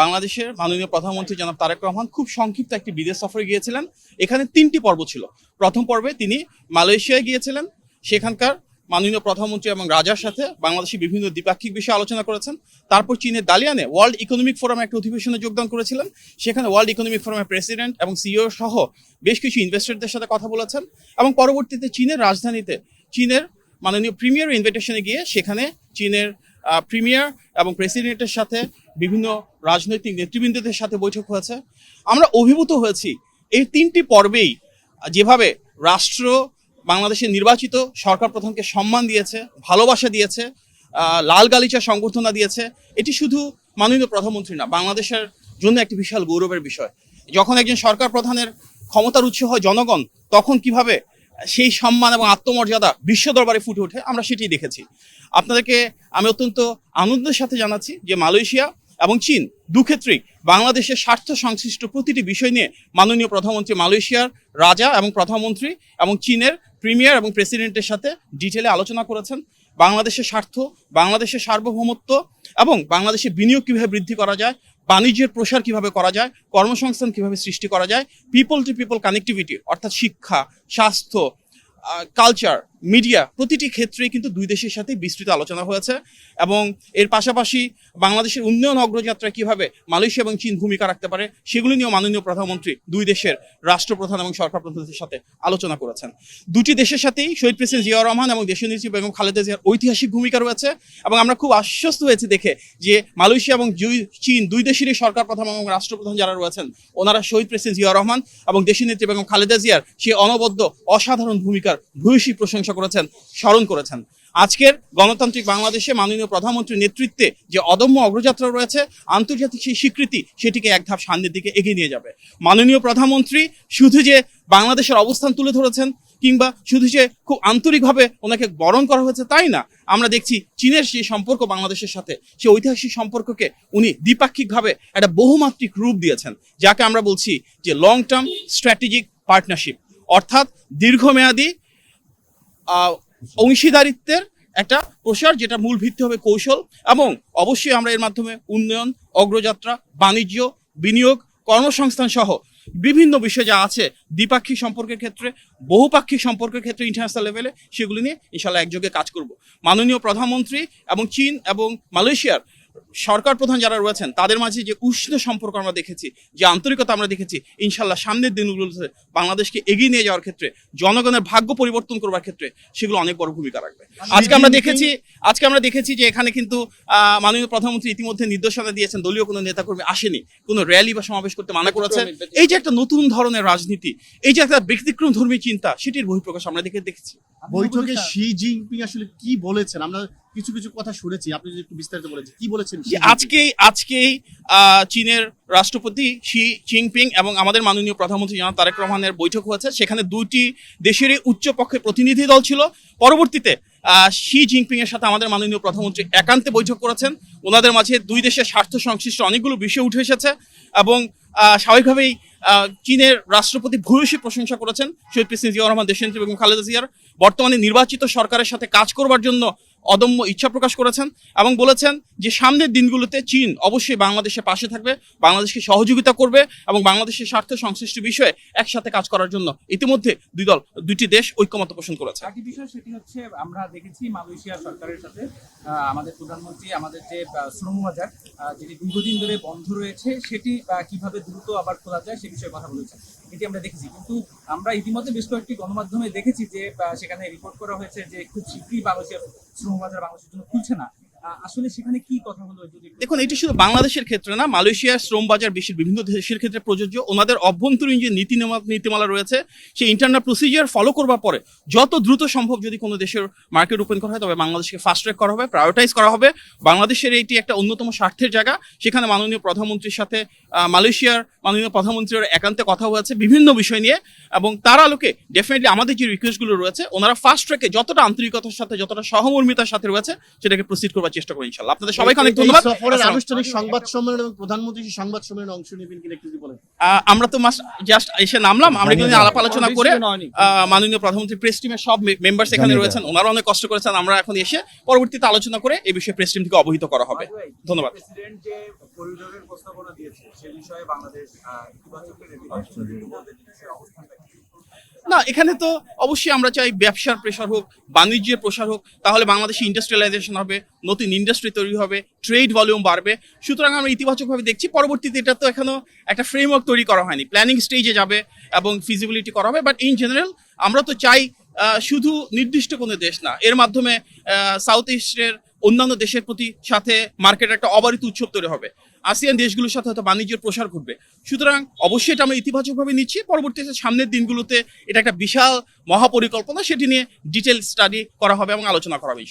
বাংলাদেশের মাননীয় প্রধানমন্ত্রী জনাব তারেক রহমান খুব সংক্ষিপ্ত একটি বিদেশ সফরে গিয়েছিলেন। এখানে 3টি পর্ব ছিল। প্রথম পর্বে তিনি মালয়েশিয়ায় গিয়েছিলেন, সেখানকার মাননীয় প্রধানমন্ত্রী এবং রাজার সাথে বাংলাদেশের বিভিন্ন দ্বিপাক্ষিক বিষয়ে আলোচনা করেছেন। তারপর চীনের দালিয়ানে ওয়ার্ল্ড ইকোনমিক ফোরামে একটা অধিবেশনে যোগদান করেছিলেন। সেখানে ওয়ার্ল্ড ইকোনমিক ফোরামের প্রেসিডেন্ট এবং সিইও সহ বেশ কিছু ইনভেস্টরদের সাথে কথা বলেছেন এবং পরবর্তীতে চীনের রাজধানীতে চীনের মাননীয় প্রিমিয়ার ইনভিটেশনে গিয়ে সেখানে চীনের প্রিমিয়ার এবং প্রেসিডেন্টের সাথে বিভিন্ন রাজনৈতিক নেতৃবৃন্দদের সাথে বৈঠক হয়েছে। আমরা অভিভূত হয়েছি এই 3টি পর্বেই যেভাবে রাষ্ট্র বাংলাদেশের নির্বাচিত সরকার প্রধানকে সম্মান দিয়েছে, ভালোবাসা দিয়েছে, লাল গালিচা সংবর্ধনা দিয়েছে। এটি শুধু মাননীয় প্রধানমন্ত্রী না, বাংলাদেশের জন্য একটি বিশাল গৌরবের বিষয়। যখন একজন সরকার প্রধানের ক্ষমতার উৎস হয় জনগণ, তখন কিভাবে সেই সম্মান এবং আত্মমর্যাদা বিশ্ব দরবারে ফুটে ওঠে আমরা সেটি দেখেছি। আপনাদেরকে আমি অত্যন্ত আনন্দের সাথে জানাচ্ছি যে মালয়েশিয়া এবং চীন দুক্ষেত্রেই বাংলাদেশের স্বার্থ সংশ্লিষ্ট প্রতিটি বিষয় নিয়ে মাননীয় প্রধানমন্ত্রী মালয়েশিয়ার রাজা এবং প্রধানমন্ত্রী এবং চীনের প্রিমিয়ার এবং প্রেসিডেন্টের সাথে ডিটেলে আলোচনা করেছেন। বাংলাদেশের স্বার্থ, বাংলাদেশের সার্বভৌমত্ব এবং বাংলাদেশের বিনিয়োগ কীভাবে বৃদ্ধি করা যায়, বাণিজ্যের প্রসার কিভাবে করা যায়, কর্মসংস্থান কিভাবে সৃষ্টি করা যায়, পিপল টু পিপল কানেক্টিভিটি অর্থাৎ শিক্ষা, স্বাস্থ্য, কালচার, মিডিয়া প্রতিটি ক্ষেত্রেই কিন্তু দুই দেশের সাথে বিস্তৃত আলোচনা হয়েছে এবং এর পাশাপাশি বাংলাদেশের উন্নয়ন অগ্রযাত্রায় কিভাবে মালয়েশিয়া এবং চীন ভূমিকা রাখতে পারে সেগুলি নিয়েও মাননীয় প্রধানমন্ত্রী দুই দেশের রাষ্ট্রপ্রধান এবং সরকার প্রধানদের সাথে আলোচনা করেছেন। দুটি দেশের সাথেই শহীদ প্রেসিডেন্ট জিয়াউর রহমান এবং দেশীয় নেত্রী বেগম খালেদা জিয়ার ঐতিহাসিক ভূমিকা রয়েছে এবং আমরা খুব আশ্বস্ত হয়েছি দেখে যে মালয়েশিয়া এবং চীন দুই দেশেরই সরকার প্রধান এবং রাষ্ট্রপ্রধান যারা রয়েছেন ওনারা শহীদ প্রেসিডেন্ট জিয়াউর রহমান এবং দেশীয় নেত্রী বেগম খালেদা জিয়ার সেই অনবদ্য অসাধারণ ভূমিকার ভূয়সী প্রশংসা করেছেন, স্মরণ করেছেন। আজকের গণতান্ত্রিক বাংলাদেশে মাননীয় প্রধানমন্ত্রীর নেতৃত্বে যে অদম্য অগ্রযাত্রা রয়েছে, আন্তর্জাতিক সেই স্বীকৃতি সেটিকে এক ধাপ সামনের দিকে এগিয়ে নিয়ে যাবে। মাননীয় প্রধানমন্ত্রী শুধু যে বাংলাদেশের অবস্থান তুলে ধরেছেন কিংবা শুধু যে খুব আন্তরিকভাবে ওনাকে বরণ করা হয়েছে তাই না, আমরা দেখছি চীনের সেই সম্পর্ক বাংলাদেশের সাথে, সেই ঐতিহাসিক সম্পর্ককে উনি দ্বিপাক্ষিকভাবে একটা বহুমাত্রিক রূপ দিয়েছেন, যাকে আমরা বলছি যে লং টার্ম স্ট্র্যাটেজিক পার্টনারশিপ, অর্থাৎ দীর্ঘমেয়াদী অংশীদারিত্বের একটা প্রসার, যেটা মূল ভিত্তি হবে কৌশল এবং অবশ্যই আমরা এর মাধ্যমে উন্নয়ন, অগ্রযাত্রা, বাণিজ্য, বিনিয়োগ, কর্মসংস্থান সহ বিভিন্ন বিষয় যা আছে দ্বিপাক্ষিক সম্পর্কের ক্ষেত্রে, বহুপাক্ষিক সম্পর্কের ক্ষেত্রে ইন্টারন্যাশনাল লেভেলে সেগুলি নিয়ে ইনশাল্লাহ একযোগে কাজ করব। মাননীয় প্রধানমন্ত্রী এবং চীন এবং মালয়েশিয়ার সরকার প্রধান যারা রয়েছেন তাদের মাঝে যে উষ্ণ সম্পর্ক আমরা দেখেছি, যে আন্তরিকতা আমরা দেখেছি, ইনশাল্লাহ সামনের দিনগুলোতে বাংলাদেশকে এগিয়ে নিয়ে যাওয়ার ক্ষেত্রে, জনগণের ভাগ্য পরিবর্তন করবার ক্ষেত্রে সেগুলো অনেক বড় ভূমিকা রাখবে। আজকে আমরা দেখেছি যে এখানে কিন্তু মাননীয় প্রধানমন্ত্রী ইতিমধ্যে নির্দেশনা দিয়েছেন, দলীয় কোনো নেতাকর্মী আসেনি, কোনো র্যালি বা সমাবেশ করতে মানা করেছে। এই যে একটা নতুন ধরনের রাজনীতি, এই যে একটা ব্যতিক্রম ধর্মী চিন্তা, সেটির বহিঃপ্রকাশ আমরা দেখেছি। বৈঠকে শি জিনপিং আসলে কি বলেছেন? আমরা কিছু কিছু কথা শুনেছি, আপনি যদি একটু বিস্তারিত বলেছেন কি বলেছেন। আজকেই চীনের রাষ্ট্রপতি শি জিনপিং এবং আমাদের মাননীয় প্রধানমন্ত্রী জনাব তারেক রহমানের বৈঠক হয়েছে। সেখানে দুইটি দেশেরই উচ্চ পক্ষের প্রতিনিধি দল ছিল। পরবর্তীতে শি জিনপিং এর সাথে আমাদের মাননীয় প্রধানমন্ত্রী একান্তে বৈঠক করেছেন। ওনাদের মাঝে দুই দেশের স্বার্থ সংশ্লিষ্ট অনেকগুলো বিষয় উঠে এসেছে এবং স্বাভাবিকভাবেই চীনের রাষ্ট্রপতি ভূয়সী প্রশংসা করেছেন শহীদ প্রেসিডেন্ট জিয়াউর রহমান, দেশনেত্রী বেগম খালেদা জিয়ার বর্তমানে নির্বাচিত সরকারের সাথে কাজ করবার জন্য অদম্য ইচ্ছা প্রকাশ করেছেন এবং বলেছেন যে সামনের দিনগুলোতে চীন অবশ্যই বাংলাদেশের পাশে থাকবে, বাংলাদেশকে সহযোগিতা করবে এবং বাংলাদেশের স্বার্থ সংশ্লিষ্ট বিষয়ে একসাথে কাজ করার জন্য ইতিমধ্যে দুইটি দেশ ঐক্যমত্য পোষণ করেছে। একটি বিষয় সেটি হচ্ছে আমরা দেখেছি মালয়েশিয়া সরকারের সাথে আমাদের প্রধানমন্ত্রী আমাদের যে শ্রম বাজার যেটি দীর্ঘদিন ধরে বন্ধ রয়েছে সেটি কিভাবে দ্রুত আবার খোলা যায় সে বিষয়ে কথা বলেছেন, এটি আমরা দেখেছি। কিন্তু আমরা ইতিমধ্যে বেশ কয়েকটি গণমাধ্যমে দেখেছি যে সেখানে রিপোর্ট করা হয়েছে যে খুব শীঘ্রই মালয়েশিয়ার শ্রমবাজার বাংলাদেশের জন্য খুলছে না। আসলে সেখানে কি কথা হলো? দেখুন, এটি শুধু বাংলাদেশের ক্ষেত্রে না, মালয়েশিয়ার শ্রম বাজার বিশ্বের বিভিন্ন দেশের ক্ষেত্রে প্রযোজ্য। ওনাদের অভ্যন্তরীণ যে নীতিমালা রয়েছে সেই ইন্টারনাল প্রসিজিয়ার ফলো করবার পরে যত দ্রুত সম্ভব যদি কোনো দেশের মার্কেট ওপেন করা হয় তবে বাংলাদেশকে ফাস্ট ট্র্যাক করা হবে, প্রায়োরিটাইজ করা হবে। বাংলাদেশের এটি একটা অন্যতম স্বার্থের জায়গা। সেখানে মাননীয় প্রধানমন্ত্রীর সাথে মালয়েশিয়ার মাননীয় প্রধানমন্ত্রীর একান্তে কথা হয়েছে বিভিন্ন বিষয় নিয়ে এবং তার আলোকে ডেফিনেটলি আমাদের যে রিকোয়েস্টগুলো রয়েছে ওনারা ফাস্ট ট্র্যাকে যতটা আন্তরিকতার সাথে, যতটা সহমর্মিতার সাথে রয়েছে সেটাকে প্রসিড করবার করার চেষ্টা করবো ইনশাল্লাহ। আপনাদের সবাইকে অনেক ধন্যবাদ। এই সফরের আসসালাম। আনুষ্ঠানিক সংবাদ সম্মেলন এবং প্রধানমন্ত্রী সেই সংবাদ সম্মেলনে অংশ নেবেন কিনা একটু যদি বলেন। আমরা তো জাস্ট এসে নামলাম, আমরা এখানে আলাপ আলোচনা করে মাননীয় প্রধানমন্ত্রী প্রেস টিমের সব মেম্বার্স এখানে রয়েছেন, ওনারা অনেক কষ্ট করেছেন। আমরা এখন এসে পরবর্তীতে আলোচনা করে এই বিষয়ে প্রেস টিম থেকে অবহিত করা হবে। ধন্যবাদ। প্রেসিডেন্ট যে করিডোরের প্রস্তাবনা দিয়েছে সে বিষয়ে বাংলাদেশ ইতিবাচক নেতিবাচক অবস্থানটা কি? না, এখানে তো অবশ্যই আমরা চাই ব্যবসার প্রেসার হোক, বাণিজ্যের প্রসার হোক, তাহলে বাংলাদেশে ইন্ডাস্ট্রিয়ালাইজেশন হবে, নতুন ইন্ডাস্ট্রি তৈরি হবে, ট্রেড ভলিউম বাড়বে। সুতরাং আমরা ইতিবাচকভাবে দেখছি। পরবর্তীতে এটা তো এখনো একটা ফ্রেমওয়ার্ক তৈরি করা হয়নি, প্ল্যানিং স্টেজে যাবে এবং ফিজিবিলিটি করা হবে। বাট ইন জেনারেল আমরা তো চাই শুধু নির্দিষ্ট কোনো দেশ না, এর মাধ্যমে সাউথ ইস্টের অন্যান্য দেশের প্রতি সাথে মার্কেট একটা অবারিত উৎসব তৈরি হবে, আসিয়ান দেশগুলোর সাথে হয়তো বাণিজ্যের প্রসার ঘটবে। সুতরাং অবশ্যই এটা আমরা ইতিবাচকভাবে নিচ্ছি। পরবর্তীতে সামনের দিনগুলোতে এটা একটা বিশাল মহাপরিকল্পনা, সেটি নিয়ে ডিটেল স্টাডি করা হবে এবং আলোচনা করা হবে।